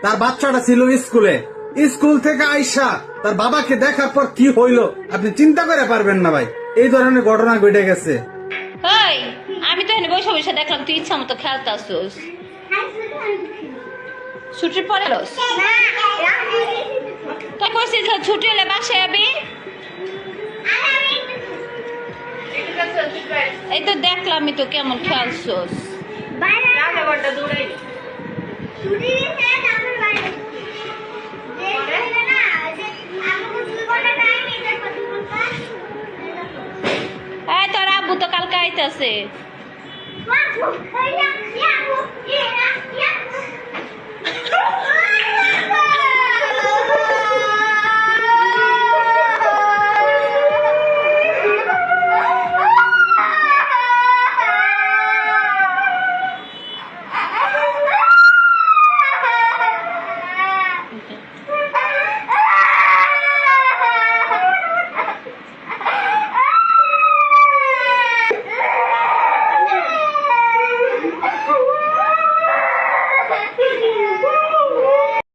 তার বাচ্চাটা ছিল স্কুলে, স্কুল থেকে আইসা তার বাবাকে দেখার পর কি হইলো আপনি চিন্তা করে পারবেন না ভাই। এই ধরনের ঘটনা ঘটে গেছে। এই আমি তো এখানে বসে বসে দেখলাম তুই ইচ্ছা মতো খেলতাছস, ছুটির পরে এলোস? তাই কইছিস যে ছুটি হলে বাসায় যাবি? এই তো দেখলামই তো কেমন খেলছস। এই তোর আব্বু তো কালকে আইতাছে।